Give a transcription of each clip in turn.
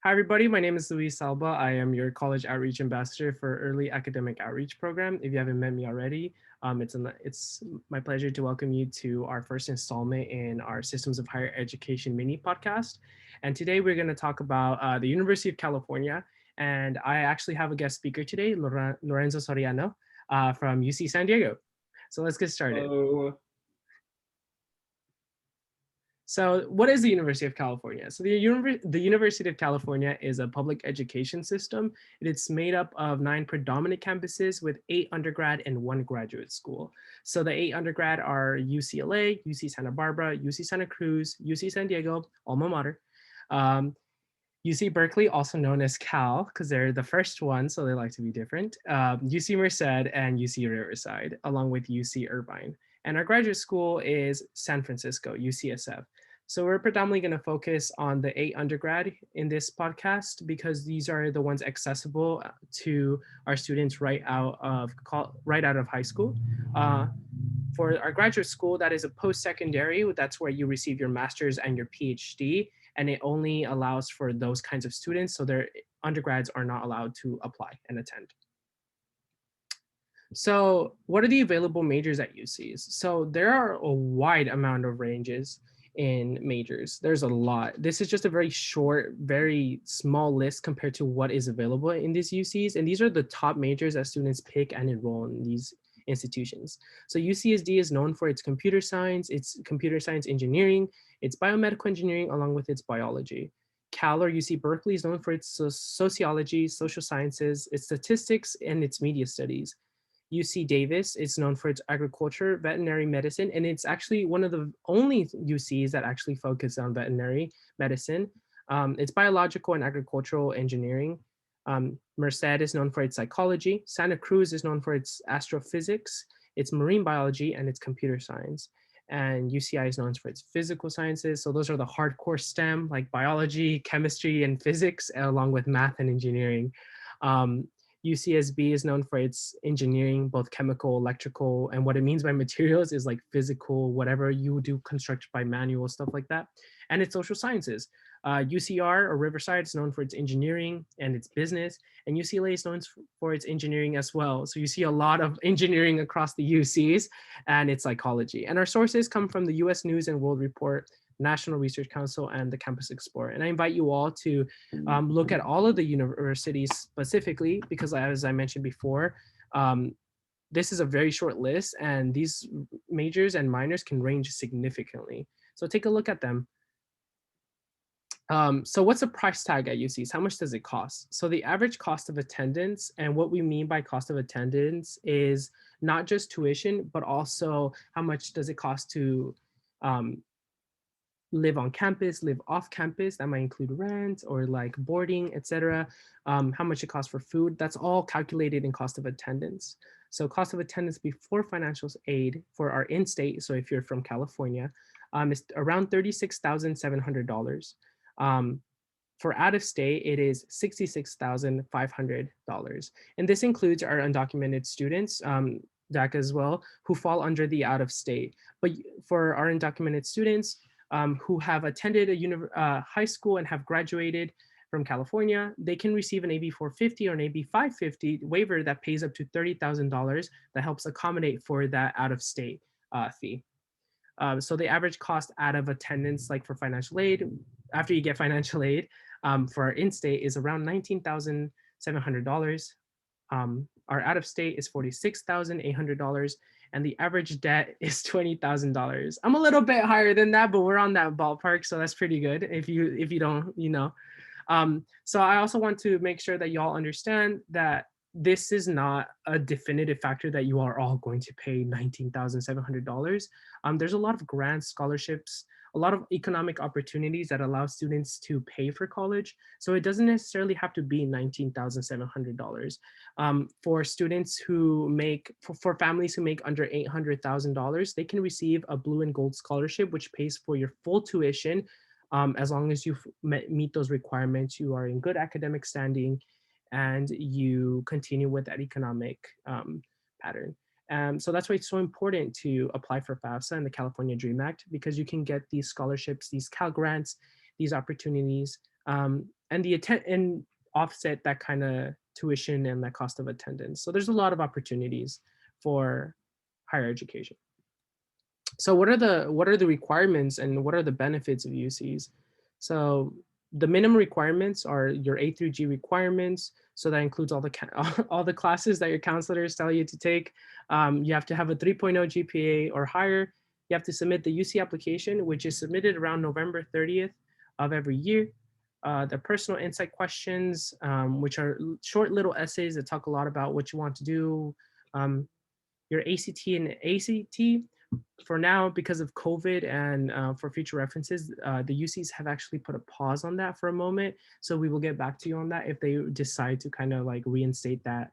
Hi, everybody. My name is Luis Salba. I am your college outreach ambassador for Early Academic Outreach Program. If you haven't met me already, it's my pleasure to welcome you to our first installment in our Systems of Higher Education mini podcast. And today we're going to talk about the University of California. And I actually have a guest speaker today, Lorenzo Soriano from UC San Diego. So let's get started. Oh, So what is the University of California? So the University of California is a public education system. It's made up of 9 predominant campuses with 8 undergrad and 1 graduate school. So the 8 undergrad are UCLA, UC Santa Barbara, UC Santa Cruz, UC San Diego, alma mater, UC Berkeley, also known as Cal, because they're the first one, so they like to be different, UC Merced, and UC Riverside, along with UC Irvine. And our graduate school is San Francisco, UCSF. So we're predominantly going to focus on the 8 undergrad in this podcast because these are the ones accessible to our students right out of high school. For our graduate school, that is a post-secondary. That's where you receive your master's and your PhD, and it only allows for those kinds of students. So their undergrads are not allowed to apply and attend. So what are the available majors at UCs? So there are a wide amount of ranges in majors. There's a lot. This is just a very short, very small list compared to what is available in these UCs. And these are the top majors that students pick and enroll in these institutions. So UCSD is known for its computer science engineering, its biomedical engineering, along with its biology. Cal or UC Berkeley is known for its sociology, social sciences, its statistics, and its media studies. UC Davis is known for its agriculture, veterinary medicine, and it's actually one of the only UCs that actually focus on veterinary medicine. It's biological and agricultural engineering. Merced is known for its psychology. Santa Cruz is known for its astrophysics, its marine biology, and its computer science. And UCI is known for its physical sciences. So those are the hardcore STEM, like biology, chemistry, and physics, along with math and engineering. UCSB is known for its engineering, both chemical, electrical, and what it means by materials is like physical, whatever you do construct by manual, stuff like that. And its social sciences. UCR or Riverside is known for its engineering and its business, and UCLA is known for its engineering as well. So you see a lot of engineering across the UCs and its psychology. And our sources come from the US News and World Report, National Research Council, and the Campus Explorer. And I invite you all to look at all of the universities specifically, because as I mentioned before, this is a very short list and these majors and minors can range significantly. So take a look at them. So what's the price tag at UCs? How much does it cost? So the average cost of attendance, and what we mean by cost of attendance is not just tuition, but also how much does it cost to live on campus, live off campus. That might include rent or like boarding, etc. How much it costs for food. That's all calculated in cost of attendance. So cost of attendance before financial aid for our in-state, so if you're from California, is around $36,700. For out of state, it is $66,500. And this includes our undocumented students, DACA as well, who fall under the out of state. But for our undocumented students, who have attended a high school and have graduated from California, they can receive an AB 450 or an AB 550 waiver that pays up to $30,000 that helps accommodate for that out-of-state fee. So the average cost out of attendance, like for financial aid, after you get financial aid for our in-state is around $19,700. Our out-of-state is $46,800, and the average debt is $20,000. I'm a little bit higher than that, but we're on that ballpark, so that's pretty good. If you don't, you know. So I also want to make sure that y'all understand that this is not a definitive factor that you are all going to pay $19,700. There's a lot of grants, scholarships, a lot of economic opportunities that allow students to pay for college. So it doesn't necessarily have to be $19,700. For students who make, for families who make under $800,000, they can receive a blue and gold scholarship, which pays for your full tuition. As long as you meet those requirements, you are in good academic standing, and you continue with that economic pattern. So that's why it's so important to apply for FAFSA and the California Dream Act, because you can get these scholarships, these Cal grants, these opportunities and the attend and offset that kind of tuition and that cost of attendance. So there's a lot of opportunities for higher education. So what are the requirements and what are the benefits of UCs? So the minimum requirements are your A through G requirements. So that includes all the all the classes that your counselors tell you to take. You have to have a 3.0 GPA or higher. You have to submit the UC application, which is submitted around November 30th of every year. The personal insight questions, which are short little essays that talk a lot about what you want to do, your ACT and ACT. For now, because of COVID and for future references, the UCs have actually put a pause on that for a moment. So we will get back to you on that if they decide to kind of like reinstate that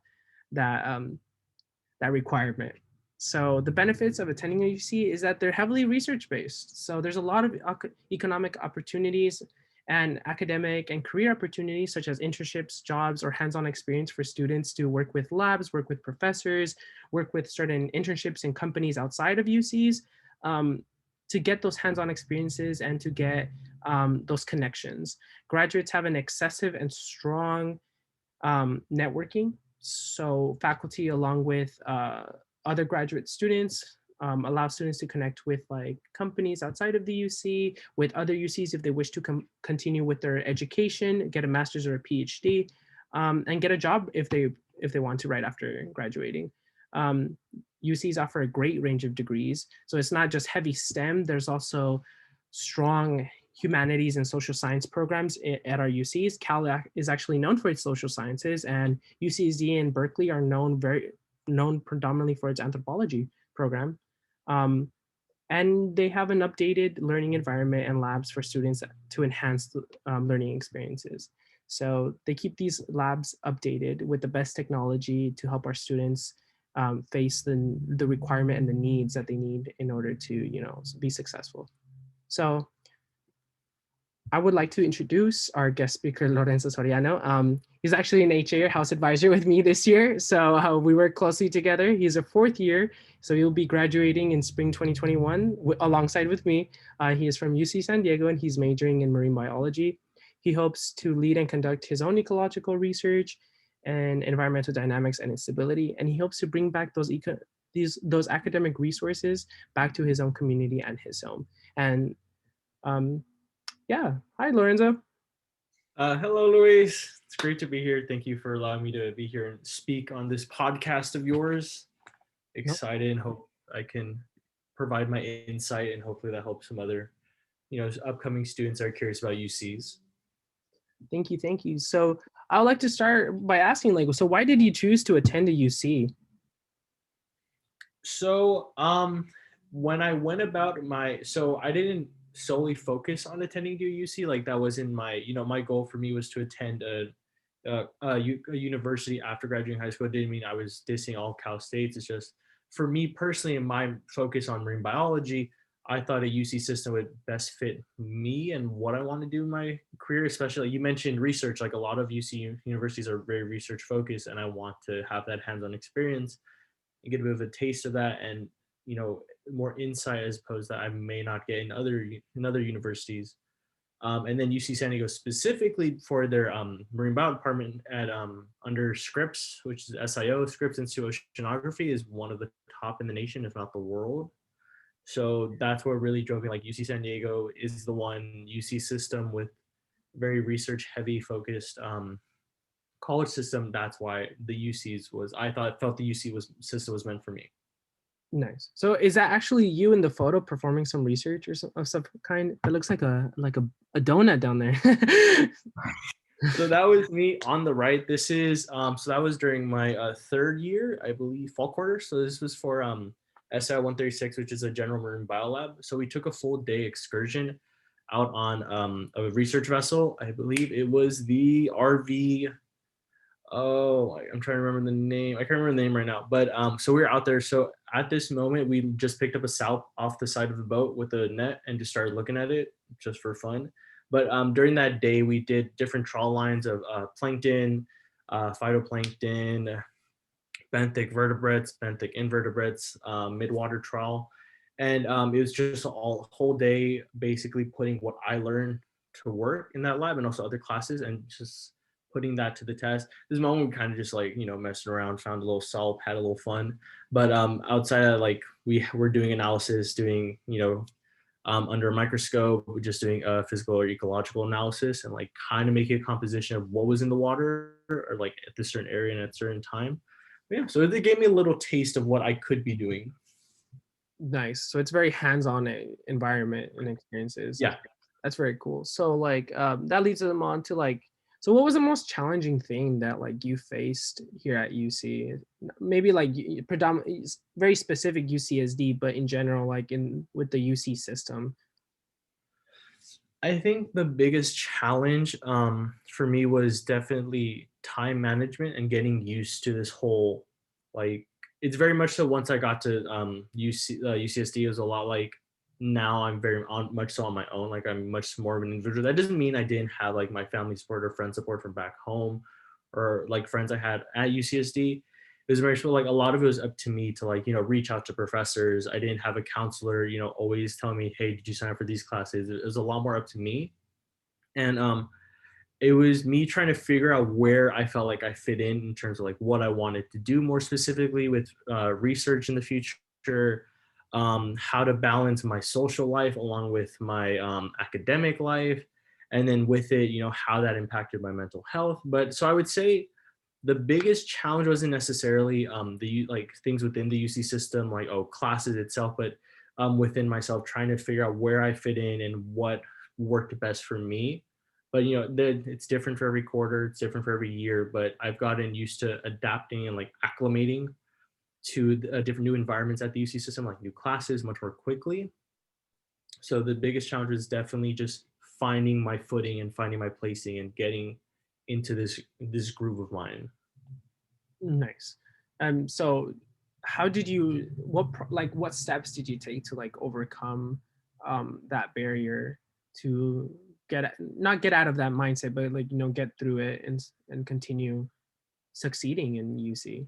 that requirement. So the benefits of attending a UC is that they're heavily research based. So there's a lot of economic opportunities and academic and career opportunities such as internships, jobs, or hands-on experience for students to work with labs, work with professors, work with certain internships in companies outside of UCs, to get those hands-on experiences and to get those connections. Graduates have an excessive and strong networking. So faculty, along with other graduate students, allow students to connect with like companies outside of the UC, with other UCs if they wish to continue with their education, get a master's or a PhD, and get a job if they want to right after graduating. UCs offer a great range of degrees, so it's not just heavy STEM. There's also strong humanities and social science programs at our UCs. Cal is actually known for its social sciences, and UCSD and Berkeley are known predominantly for its anthropology program. And they have an updated learning environment and labs for students to enhance the learning experiences. So they keep these labs updated with the best technology to help our students face the requirement and the needs that they need in order to, be successful. So I would like to introduce our guest speaker, Lorenzo Soriano. He's actually an HA or house advisor with me this year. So we work closely together. He's a fourth year, so he'll be graduating in spring 2021 alongside with me. He is from UC San Diego and he's majoring in marine biology. He hopes to lead and conduct his own ecological research and environmental dynamics and instability. And he hopes to bring back those academic resources back to his own community and his home. And yeah. Hi, Lorenzo. Hello, Luis. It's great to be here. Thank you for allowing me to be here and speak on this podcast of yours. Excited and hope I can provide my insight and hopefully that helps some other, upcoming students that are curious about UCs. Thank you. Thank you. So I would like to start by asking, so why did you choose to attend a UC? So, when I went about I didn't solely focus on attending to UC. Like that was in my, my goal for me was to attend a university after graduating high school. It didn't mean I was dissing all Cal States. It's just for me personally, in my focus on marine biology, I thought a UC system would best fit me and what I want to do in my career. Especially, you mentioned research. Like a lot of UC universities are very research focused, and I want to have that hands-on experience and get a bit of a taste of that, and more insight as opposed that I may not get in other universities. And then UC San Diego specifically for their marine bio department at under Scripps, which is SIO, Scripps Institute of Oceanography, is one of the top in the nation, if not the world. So that's what really drove me. Like UC San Diego is the one UC system with very research heavy focused college system. That's why the UCs felt the UC system was meant for me. Nice. So is that actually you in the photo performing some research or of some kind? It looks like a donut down there. So that was me on the right. This is so that was during my third year, I believe, fall quarter. So this was for SI 136, which is a general marine biolab. So we took a full day excursion out on a research vessel. I believe it was the RV. Oh, I'm trying to remember the name. I can't remember the name right now. But so we were out there. So at this moment, we just picked up a salp off the side of the boat with a net and just started looking at it just for fun. But during that day, we did different trawl lines of plankton, phytoplankton, benthic vertebrates, benthic invertebrates, midwater trawl. And it was just a whole day basically putting what I learned to work in that lab and also other classes and just putting that to the test. This moment we kind of just like, messing around, found a little solve, had a little fun. But outside of like we were doing analysis, doing, under a microscope, we're just doing a physical or ecological analysis and like kind of making a composition of what was in the water or like at this certain area and at a certain time. But yeah, so they gave me a little taste of what I could be doing. Nice. So it's very hands-on environment and experiences. Yeah. That's very cool. So like that leads them on to like, so what was the most challenging thing that like you faced here at UC? Maybe like predominantly very specific UCSD, but in general, like in with the UC system. I think the biggest challenge for me was definitely time management and getting used to this whole like it's very much so once I got to UCSD it was a lot like now I'm very on much so on my own like I'm much more of an individual. That doesn't mean I didn't have like my family support or friend support from back home or like friends I had at UCSD. It was very much like a lot of it was up to me to like reach out to professors. I didn't have a counselor always telling me, hey, did you sign up for these classes? It was a lot more up to me. And it was me trying to figure out where I felt like I fit in terms of like what I wanted to do more specifically with research in the future, how to balance my social life along with my academic life, and then with it how that impacted my mental health. But so I would say the biggest challenge wasn't necessarily the like things within the UC system, like classes itself, but within myself, trying to figure out where I fit in and what worked best for me. But it's different for every quarter, it's different for every year. But I've gotten used to adapting and like acclimating to different new environments at the UC system, like new classes, much more quickly. So the biggest challenge is definitely just finding my footing and finding my placing and getting into this groove of mine. Nice. So how did you like what steps did you take to like overcome that barrier to not get out of that mindset, but like get through it and continue succeeding in UCSD?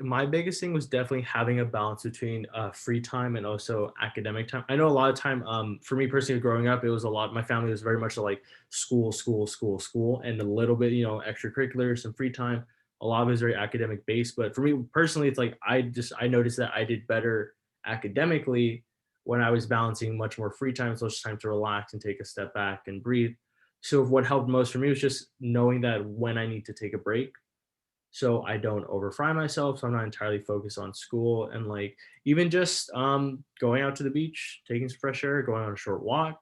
My biggest thing was definitely having a balance between free time and also academic time. I know a lot of time, for me personally, growing up, it was a lot. My family was very much like school, school, school, school, and a little bit, extracurriculars, some free time. A lot of it is very academic based, but for me personally, it's like I noticed that I did better academically when I was balancing much more free time, so it's time to relax and take a step back and breathe. So what helped most for me was just knowing that when I need to take a break so I don't overfry myself. So I'm not entirely focused on school and like even just going out to the beach, taking some fresh air, going on a short walk,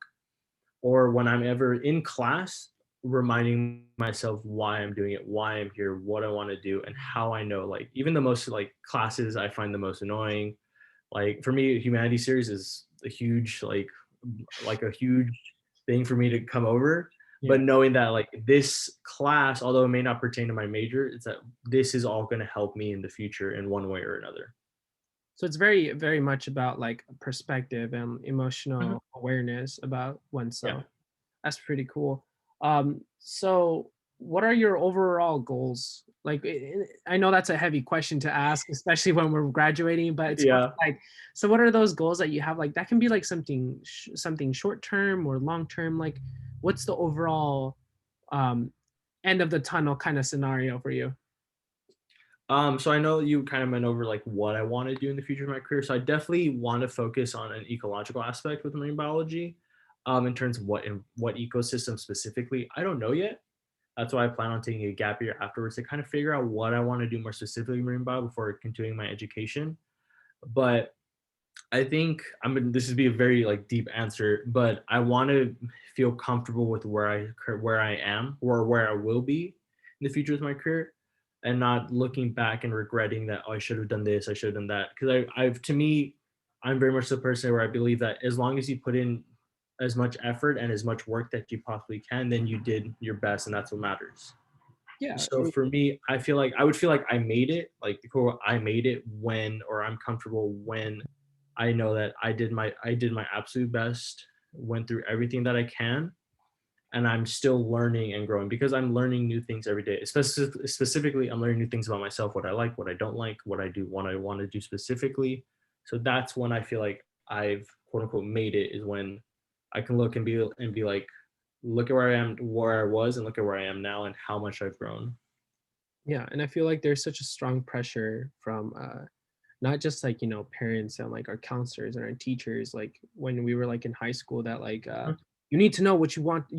or when I'm ever in class, reminding myself why I'm doing it, why I'm here, what I want to do, and how I know like even the most like classes I find the most annoying. Like for me, humanity series is a huge like a huge thing for me to come over. Yeah. But knowing that like this class, although it may not pertain to my major, it's that this is all going to help me in the future in one way or another. So it's very, very much about like perspective and Mhm. emotional awareness about Yeah. oneself. That's pretty cool. So what are your overall goals? Like, I know that's a heavy question to ask, especially when we're graduating, but it's also Yeah. like, so what are those goals that you have? Like, that can be like something short term or long term. Like, what's the overall um, end of the tunnel kind of scenario for you? So I know you kind of went over like what I want to do in the future of my career. So I definitely want to focus on an ecological aspect with marine biology. In terms of what ecosystem specifically, I don't know yet. That's why I plan on taking a gap year afterwards to kind of figure out what I want to do more specifically in marine bio before continuing my education. But I think this would be a very like deep answer, but I want to feel comfortable with where I am or where I will be in the future with my career, and not looking back and regretting that, oh, I should have done this, I should have done that. Because I've to me, I'm very much the person where I believe that as long as you put in as much effort and as much work that you possibly can, then you did your best, and that's what matters. Yeah. So for me, I feel like I would feel like I made it, like quote, I made it when, or I'm comfortable when I know that I did my absolute best, went through everything that I can, and I'm still learning and growing because I'm learning new things every day. Specifically, I'm learning new things about myself, what I like, what I don't like, what I do, what I want to do specifically. So that's when I feel like I've quote unquote made it is when I can look and be like, look at where I am, where I was, and look at where I am now, and how much I've grown. Yeah, and I feel like there's such a strong pressure from not just like, parents and like our counselors and our teachers, like when we were like in high school, that like Mhm. you need to know what you want to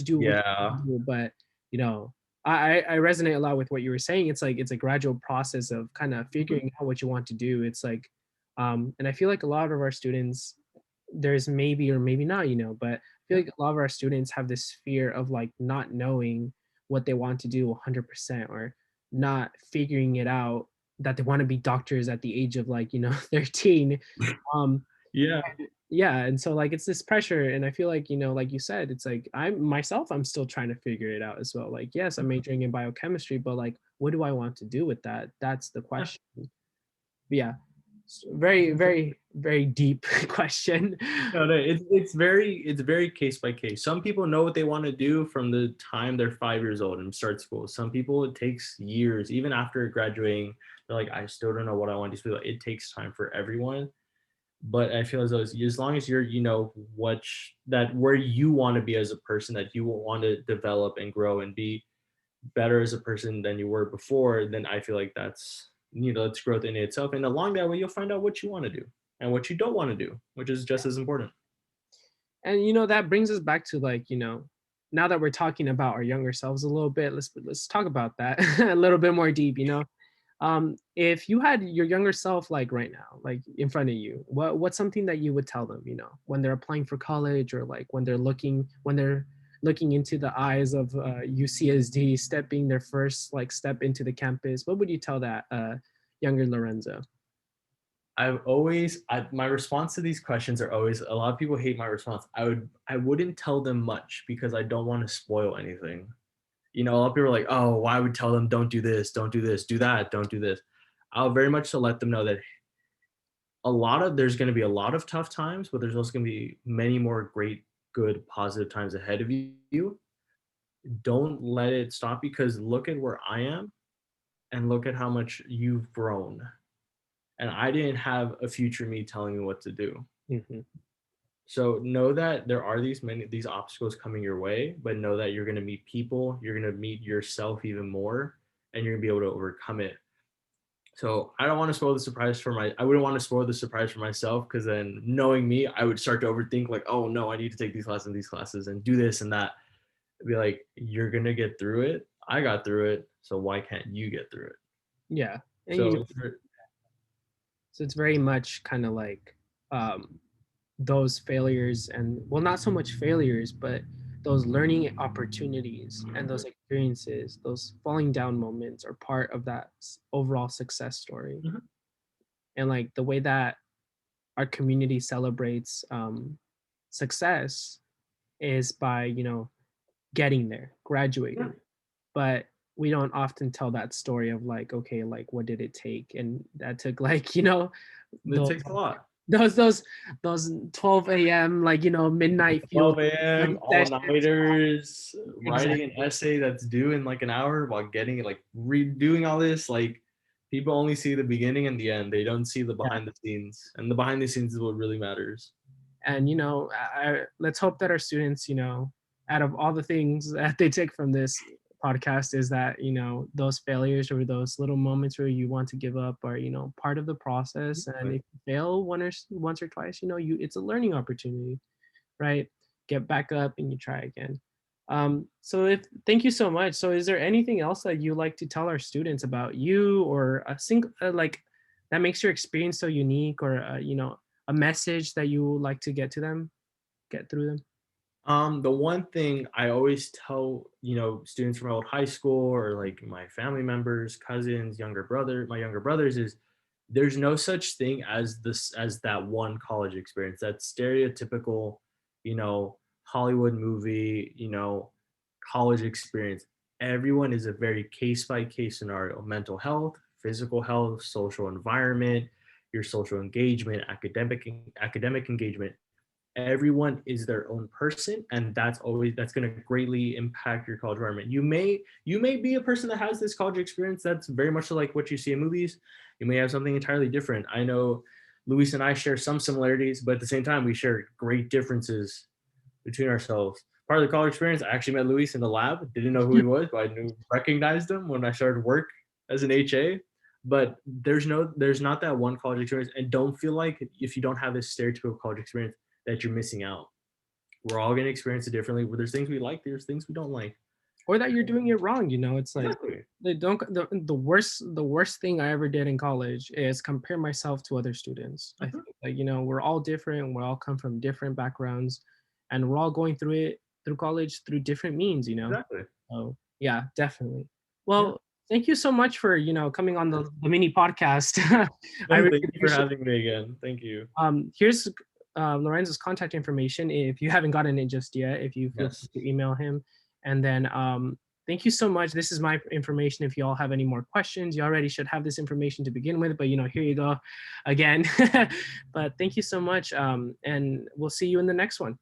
do, what you Yeah. want to do. But you know, I resonate a lot with what you were saying. It's like it's a gradual process of kind of Mhm. figuring out what you want to do. It's like and I feel like a lot of our students, there's maybe or maybe not, but I feel Yeah. like a lot of our students have this fear of like not knowing what they want to do 100%, or not figuring it out, that they want to be doctors at the age of like 13. um Yeah. yeah, and so like it's this pressure, and I feel like like you said, it's like I'm still trying to figure it out as well. Like, yes, I'm majoring in biochemistry, but like what do I want to do with that? That's the Yeah. question. But yeah, very very very deep question. No, no, it's very case by case. Some people know what they want to do from the time they're 5 years old and start school. Some people it takes years, even after graduating. They're like, I still don't know what I want to do. It takes time for everyone. But I feel as though as long as you're, that where you want to be as a person, that you want to develop and grow and be better as a person than you were before, then I feel like that's growth in itself. And along that way, you'll find out what you want to do and what you don't want to do, which is just as important. And that brings us back to like, now that we're talking about our younger selves a little bit, let's talk about that a little bit more deep. If you had your younger self like right now, like in front of you, what's something that you would tell them, when they're applying for college, or like when they're looking into the eyes of UCSD, stepping their first like step into the campus? What would you tell that younger Lorenzo? My response to these questions are always, a lot of people hate my response. I wouldn't tell them much because I don't want to spoil anything. A lot of people are like, oh, well, I would tell them, don't do this, don't do this, do that, don't do this. I'll very much so let them know that there's going to be a lot of tough times, but there's also going to be many more great, good, positive times ahead of you. Don't let it stop, because look at where I am and look at how much you've grown. And I didn't have a future me telling me what to do. Hmm. So know that there are these obstacles coming your way, but know that you're going to meet people, you're going to meet yourself even more, and you're going to be able to overcome it. So I don't want to spoil the surprise I wouldn't want to spoil the surprise for myself, because then knowing me, I would start to overthink, like, oh no, I need to take these classes and do this and that. I'd be like, you're going to get through it. I got through it. So why can't you get through it? Yeah, and So so it's very much kind of like um those failures, and well, not so much failures, but those learning opportunities and those experiences, those falling down moments, are part of that overall success story. mhm, And like the way that our community celebrates success is by getting there, yeah, graduating. But we don't often tell that story of like, okay, like what did it take? And that took like it those takes a lot. those those those 12 a.m. like midnight fuel 12 a.m., study all sessions. nighters, writing an Exactly. essay that's due in like an hour while getting it, like redoing all this. Like, people only see the beginning and the end. They don't see the Yeah. behind the scenes. And the behind the scenes is what really matters. And let's hope that our students, out of all the things that they take from this podcast, is that those failures or those little moments where you want to give up are part of the process. And But if you fail once or twice, it's a learning opportunity, right? Get back up and you try again. So if thank you so much. So is there anything else that you like to tell our students about you, or a single like that makes your experience so unique, or a message that you would like to get through them? the one thing I always tell, students from old high school, or like my family members, cousins, my younger brothers, is there's no such thing as that one college experience, that stereotypical, Hollywood movie, college experience. Everyone is a very case by case scenario: mental health, physical health, social environment, your social engagement, academic engagement. Everyone is their own person, and that's going to greatly impact your college environment. You may be a person that has this college experience that's very much like what you see in movies. You may have something entirely different. I know Luis and I share some similarities, but at the same time we share great differences. between ourselves. Part of the college experience, I actually met Luis in the lab. Didn't know who he was, but recognized him when I started work as an HA. But there's not that one college experience, and don't feel like if you don't have this stereotypical college experience that you're missing out. We're all gonna experience it differently. Where there's things we like, there's things we don't like. Or that you're doing it wrong, you know. It's like Exactly. the worst thing I ever did in college is compare myself to other students. I Mhm. think, like, you know, we're all different, we all come from different backgrounds, and we're all going through college through different means, you know. Exactly. So yeah, definitely. Yeah. Well, thank you so much for, coming on the mini podcast. I really Thank you for appreciate. having me again. Thank you. Here's Lorenzo's contact information if you haven't gotten it just yet, if you feel Yes. free to email him. And then thank you so much. This is my information. If you all have any more questions, you already should have this information to begin with, but here you go again. But thank you so much. And we'll see you in the next one.